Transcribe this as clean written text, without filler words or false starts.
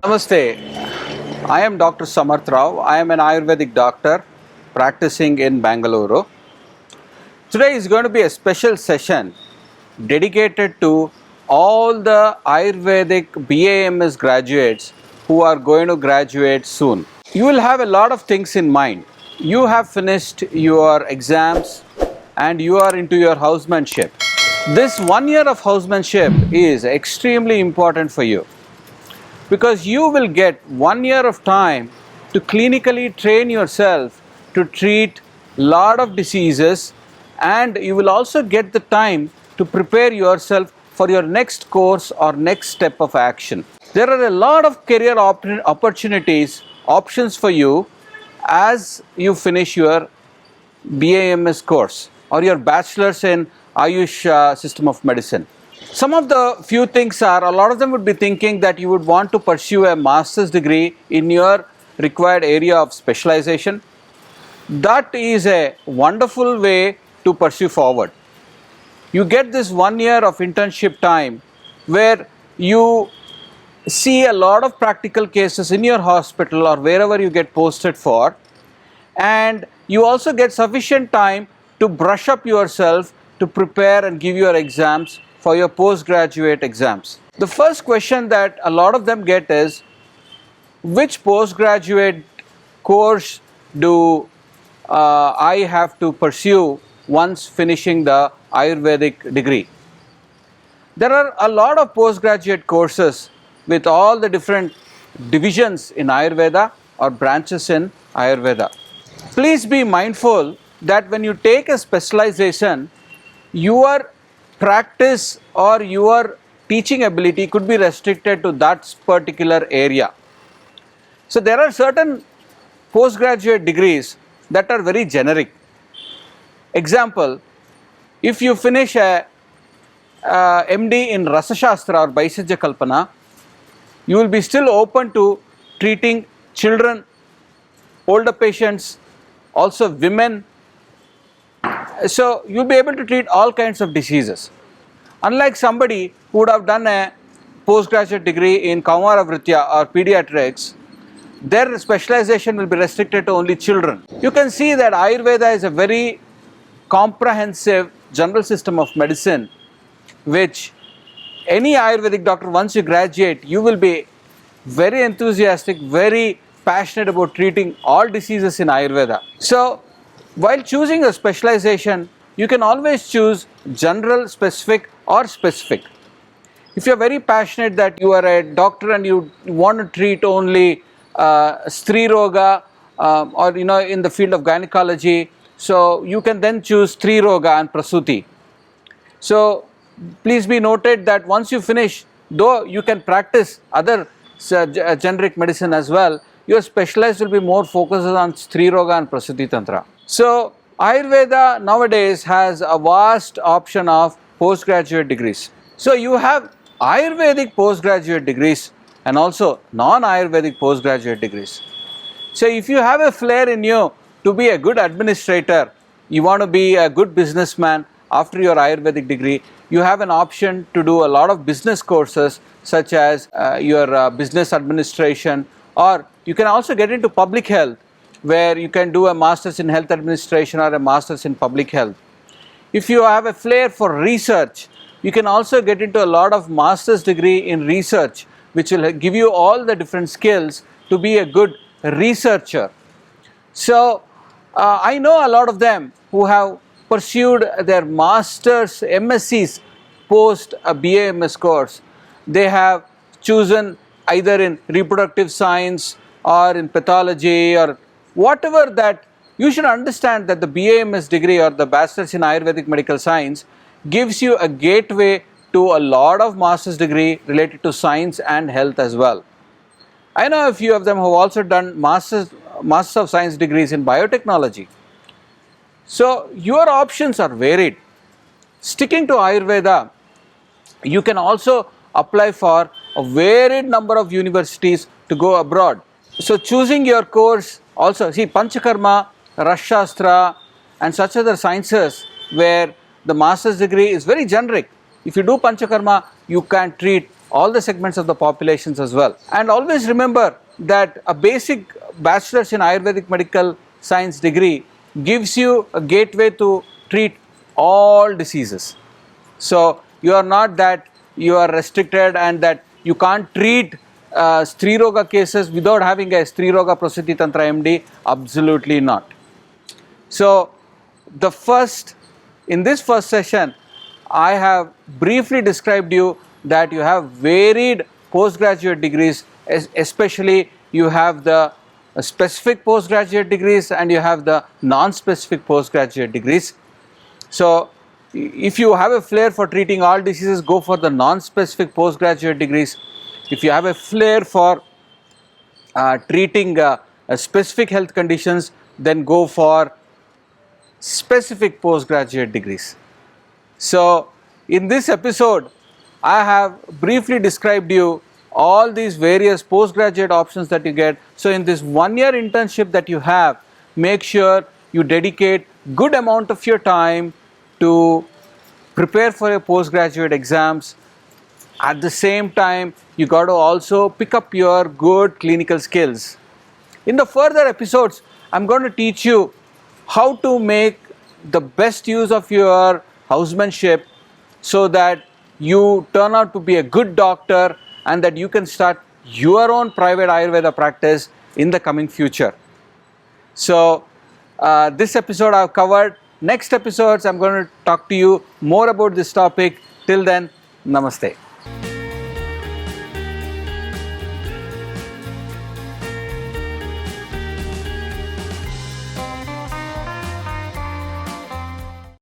Namaste. I am Dr. Samarth Rao. I am an Ayurvedic doctor practicing in Bangalore. Today is going to be a special session dedicated to all the Ayurvedic BAMS graduates who are going to graduate soon. You will have a lot of things in mind. You have finished your exams and you are into your housemanship. This 1 year of housemanship is extremely important for you, because you will get 1 year of time to clinically train yourself to treat lot of diseases, and you will also get the time to prepare yourself for your next course or next step of action. There are a lot of career options for you as you finish your BAMS course or your bachelor's in AYUSH system of medicine. Some of the few things are, a lot of them would be thinking that you would want to pursue a master's degree in your required area of specialization. That is a wonderful way to pursue forward. You get this 1 year of internship time where you see a lot of practical cases in your hospital or wherever you get posted for, and you also get sufficient time to brush up yourself to prepare and give your exams for your postgraduate exams. The first question that a lot of them get is, which postgraduate course do I have to pursue once finishing the Ayurvedic degree? There are a lot of postgraduate courses with all the different divisions in Ayurveda or branches in Ayurveda. Please be mindful that when you take a specialization, your practice or your teaching ability could be restricted to that particular area. So there are certain postgraduate degrees that are very generic. Example, if you finish a MD in Rasashastra or Baisajya Kalpana, you will be still open to treating children, older patients, also women. So you'll be able to treat all kinds of diseases. Unlike somebody who would have done a postgraduate degree in Kaumara Vritya or pediatrics, their specialization will be restricted to only children. You can see that Ayurveda is a very comprehensive general system of medicine, which any Ayurvedic doctor, once you graduate, you will be very enthusiastic, very passionate about treating all diseases in Ayurveda. So while choosing a specialization, you can always choose general, specific or specific. If you are very passionate that you are a doctor and you want to treat only Stri Roga or in the field of gynecology, so you can then choose Stri Roga and Prasuti. So please be noted that once you finish, though you can practice other generic medicine as well, your specialized will be more focused on Stri Roga and Prasuti Tantra. So Ayurveda nowadays has a vast option of postgraduate degrees. So you have Ayurvedic postgraduate degrees and also non-Ayurvedic postgraduate degrees. So if you have a flair in you to be a good administrator, you want to be a good businessman after your Ayurvedic degree, you have an option to do a lot of business courses such as your business administration, or you can also get into public health, where you can do a master's in health administration or a master's in public health. If you have a flair for research, you can also get into a lot of master's degree in research, which will give you all the different skills to be a good researcher. So I know a lot of them who have pursued their master's, MScs post a BAMS course. They have chosen either in reproductive science or in pathology or whatever that. You should understand that the BAMS degree or the Bachelor's in Ayurvedic Medical Science gives you a gateway to a lot of master's degree related to science and health as well. I know a few of them have also done Masters of Science degrees in biotechnology. So your options are varied. Sticking to Ayurveda, you can also apply for a varied number of universities to go abroad. So choosing your course also, see, Panchakarma, Rashastra and such other sciences where the master's degree is very generic. If you do Panchakarma, you can treat all the segments of the populations as well. And always remember that a basic bachelor's in Ayurvedic medical science degree gives you a gateway to treat all diseases. So you are not that you are restricted and that you can't treat Stri Roga cases without having a Stri Roga Prasuti Tantra MD. Absolutely not. So in this first session, I have briefly described you that you have varied postgraduate degrees, especially you have the specific postgraduate degrees and you have the non-specific postgraduate degrees. So if you have a flair for treating all diseases, go for the non-specific postgraduate degrees. If you have a flair for treating specific health conditions, then go for specific postgraduate degrees. So in this episode, I have briefly described you all these various postgraduate options that you get. So in this 1 year internship that you have, make sure you dedicate good amount of your time to prepare for your postgraduate exams. At the same time, you got to also pick up your good clinical skills. In the further episodes, I'm going to teach you how to make the best use of your housemanship so that you turn out to be a good doctor and that you can start your own private Ayurveda practice in the coming future. So this episode I've covered. Next episodes I'm going to talk to you more about this topic. Till then, namaste.